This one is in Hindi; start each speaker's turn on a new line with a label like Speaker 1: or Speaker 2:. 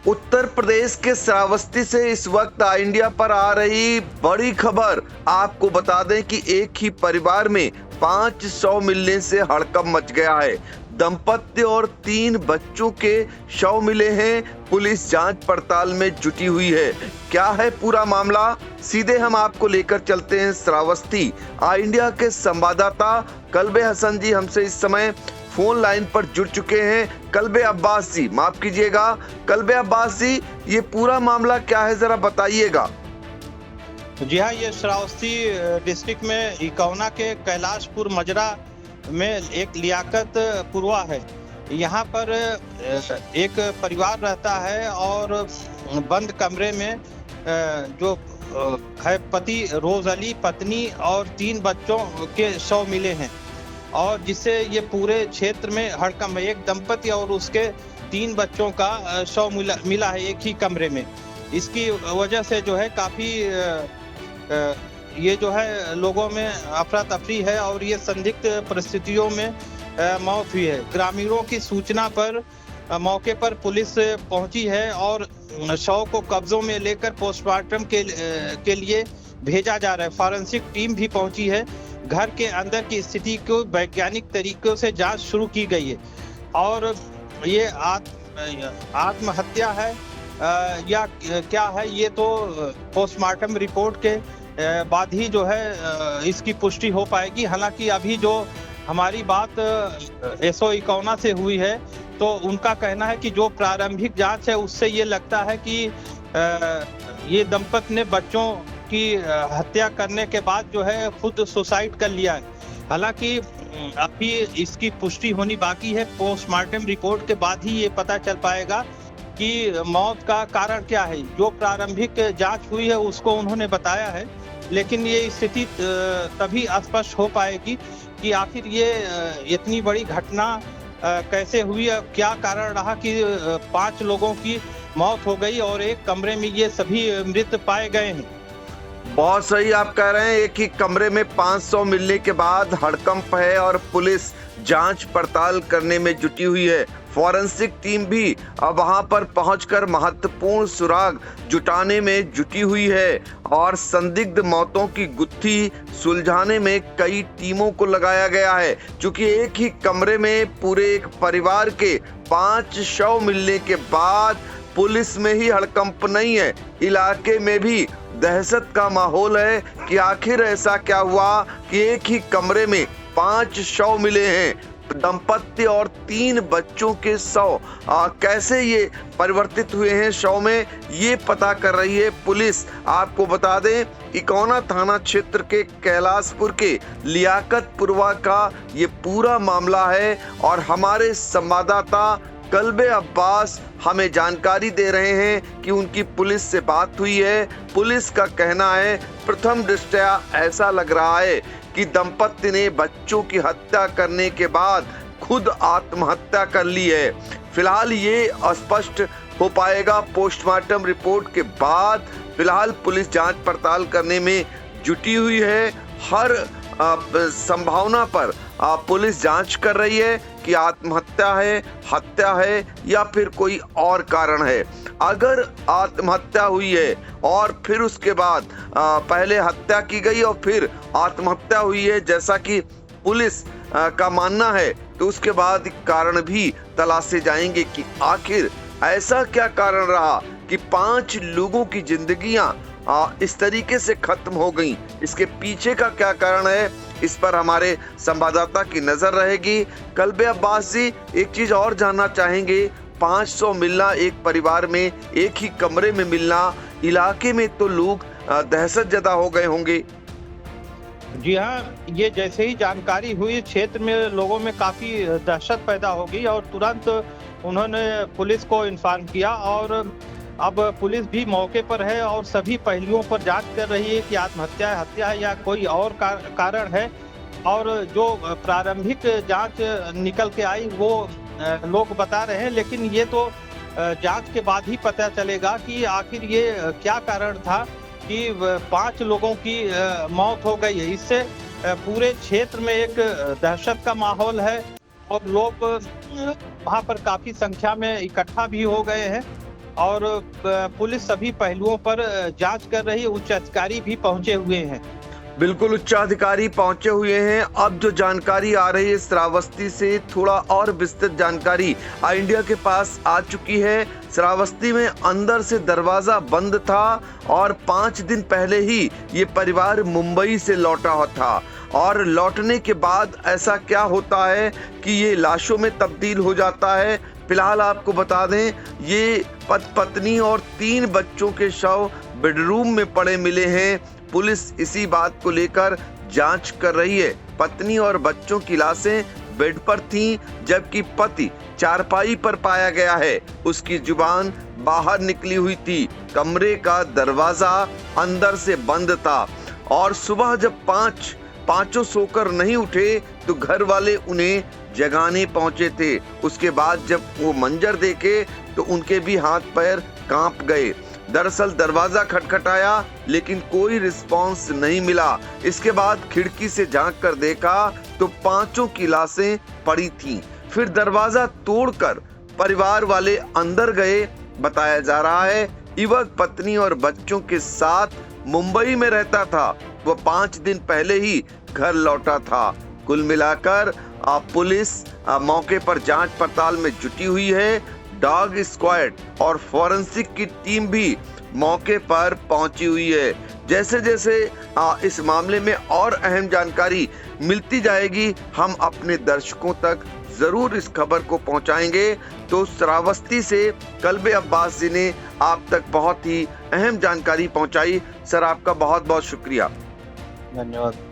Speaker 1: उत्तर प्रदेश के श्रावस्ती से इस वक्त आई इंडिया पर आ रही बड़ी खबर। आपको बता दें कि एक ही परिवार में 500 मिलने से हड़कंप मच गया है। दंपत्ति और 3 बच्चों के शव मिले हैं। पुलिस जांच पड़ताल में जुटी हुई है। क्या है पूरा मामला, सीधे हम आपको लेकर चलते हैं श्रावस्ती। आई इंडिया के संवाददाता कल्बे हसन जी हमसे इस समय फोन लाइन पर जुड़ चुके हैं। कल्बे अब्बास जी, माफ कीजिएगा कल्बे अब्बास जी, ये पूरा मामला क्या है जरा बताइएगा।
Speaker 2: जी हाँ, ये श्रावस्ती डिस्ट्रिक्ट में इकौना के कैलाशपुर मजरा में एक लियाकत पुरवा है। यहाँ पर एक परिवार रहता है और बंद कमरे में जो है पति रोज अली, पत्नी और 3 बच्चों के शव मिले हैं और जिससे ये पूरे क्षेत्र में हड़कंप है। एक दंपति और उसके 3 बच्चों का शव मिला है एक ही कमरे में। इसकी वजह से जो है काफी ये जो है लोगों में अफरा तफरी है और ये संदिग्ध परिस्थितियों में मौत हुई है। ग्रामीणों की सूचना पर मौके पर पुलिस पहुंची है और शव को कब्जों में लेकर पोस्टमार्टम के लिए भेजा जा रहा है। फॉरेंसिक टीम भी पहुंची है। घर के अंदर की स्थिति को वैज्ञानिक तरीकों से जांच शुरू की गई है और ये आत्महत्या है या क्या है, ये तो पोस्टमार्टम रिपोर्ट के बाद ही जो है इसकी पुष्टि हो पाएगी। हालांकि अभी जो हमारी बात एसओ इकौना से हुई है तो उनका कहना है कि जो प्रारंभिक जांच है उससे ये लगता है कि ये दंपति ने बच्चों की हत्या करने के बाद जो है खुद सुसाइड कर लिया है। हालांकि अभी इसकी पुष्टि होनी बाकी है। पोस्टमार्टम रिपोर्ट के बाद ही ये पता चल पाएगा कि मौत का कारण क्या है। जो प्रारंभिक जांच हुई है उसको उन्होंने बताया है, लेकिन ये स्थिति तभी स्पष्ट हो पाएगी कि आखिर ये इतनी बड़ी घटना कैसे हुई, क्या कारण रहा कि 5 लोगों की मौत हो गई और एक कमरे में ये सभी मृत पाए गए हैं।
Speaker 1: बहुत सही आप कह रहे हैं, एक ही कमरे में 500 मिलने के बाद हड़कंप है और पुलिस जांच पड़ताल करने में जुटी हुई है। फॉरेंसिक टीम भी अब वहां पर पहुंचकर महत्वपूर्ण सुराग जुटाने में जुटी हुई है और संदिग्ध मौतों की गुत्थी सुलझाने में कई टीमों को लगाया गया है। क्योंकि एक ही कमरे में पूरे एक परिवार के 5 शव मिलने के बाद पुलिस में ही हड़कंप नहीं है, इलाके में भी दहशत का माहौल है कि आखिर ऐसा क्या हुआ कि एक ही कमरे में 5 शव मिले हैं। दंपत्ति और 3 बच्चों के शव कैसे ये परिवर्तित हुए हैं शव में, ये पता कर रही है पुलिस। आपको बता दें इकौना थाना क्षेत्र के कैलाशपुर के लियाकत पुरवा का ये पूरा मामला है और हमारे संवाददाता कल्बे अब्बास हमें जानकारी दे रहे हैं कि उनकी पुलिस से बात हुई है। पुलिस का कहना है प्रथम दृष्टया ऐसा लग रहा है कि दंपत्ति ने बच्चों की हत्या करने के बाद खुद आत्महत्या कर ली है। फिलहाल ये स्पष्ट हो पाएगा पोस्टमार्टम रिपोर्ट के बाद। फिलहाल पुलिस जांच पड़ताल करने में जुटी हुई है। हर संभावना पर पुलिस जांच कर रही है कि आत्महत्या है, हत्या है या फिर कोई और कारण है। अगर आत्महत्या हुई है और फिर उसके बाद पहले हत्या की गई और फिर आत्महत्या हुई है जैसा कि पुलिस का मानना है, तो उसके बाद कारण भी तलाशे जाएंगे कि आखिर ऐसा क्या कारण रहा कि 5 लोगों की जिंदगियां इस तरीके से खत्म हो गई। इसके पीछे का क्या कारण है, इस पर हमारे संवाददाता की नजर रहेगी। कल्बे अब्बास जी, एक चीज और जानना चाहेंगे, 500 मिलना एक परिवार में, एक ही कमरे में मिलना, इलाके में तो लोग दहशत ज़दा हो गए होंगे।
Speaker 2: जी हाँ, ये जैसे ही जानकारी हुई क्षेत्र में लोगों में काफी दहशत पैदा हो गई और तुरंत उन्होंने पुलिस को इन्फॉर्म किया और अब पुलिस भी मौके पर है और सभी पहलुओं पर जांच कर रही है कि आत्महत्या है, हत्या है या कोई और कारण है। और जो प्रारंभिक जांच निकल के आई वो लोग बता रहे हैं, लेकिन ये तो जांच के बाद ही पता चलेगा कि आखिर ये क्या कारण था कि 5 लोगों की मौत हो गई है। इससे पूरे क्षेत्र में एक दहशत का माहौल है और लोग वहाँ पर काफी संख्या में इकट्ठा भी हो गए हैं और पुलिस सभी पहलुओं पर जांच कर रही है। उच्च अधिकारी भी पहुंचे हुए हैं।
Speaker 1: बिल्कुल, उच्चाधिकारी पहुंचे हुए हैं। अब जो जानकारी आ रही है श्रावस्ती से, थोड़ा और विस्तृत जानकारी इंडिया के पास आ चुकी है। श्रावस्ती में अंदर से दरवाजा बंद था और 5 दिन पहले ही ये परिवार मुंबई से लौटा था और लौटने के बाद ऐसा क्या होता है कि ये लाशों में तब्दील हो जाता है। फिलहाल आपको बता दें, ये पत्नी और 3 बच्चों के शव बेडरूम में पड़े मिले हैं। पुलिस इसी बात को लेकर जांच कर रही है। पत्नी और बच्चों की लाशें बेड पर थीं, जबकि पति चारपाई पर पाया गया है। उसकी जुबान बाहर निकली हुई थी। कमरे का दरवाजा अंदर से बंद था और सुबह जब पांचों सोकर नहीं उठे तो घर वाले उन्हें जगाने पहुंचे थे। उसके बाद जब वो मंजर देखे तो उनके भी हाथ पैर कांप गए। दरअसल दरवाजा खटखटाया लेकिन कोई रिस्पांस नहीं मिला। इसके बाद खिड़की से झांक कर देखा तो 5 की लाशें पड़ी थीं। फिर दरवाजा तोड़कर परिवार वाले अंदर गए। बताया जा रहा है युवक पत्नी और बच्चों के साथ मुंबई में रहता था। वह 5 दिन पहले ही घर लौटा था। कुल मिलाकर पुलिस मौके पर जांच पड़ताल में जुटी हुई है। डॉग स्क्वाड और फॉरेंसिक की टीम भी मौके पर पहुंची हुई है। जैसे जैसे इस मामले में और अहम जानकारी मिलती जाएगी, हम अपने दर्शकों तक जरूर इस खबर को पहुंचाएंगे। तो श्रावस्ती से कल्बे अब्बास जी ने आप तक बहुत ही अहम जानकारी पहुंचाई। सर, आपका बहुत बहुत शुक्रिया।
Speaker 2: धन्यवाद।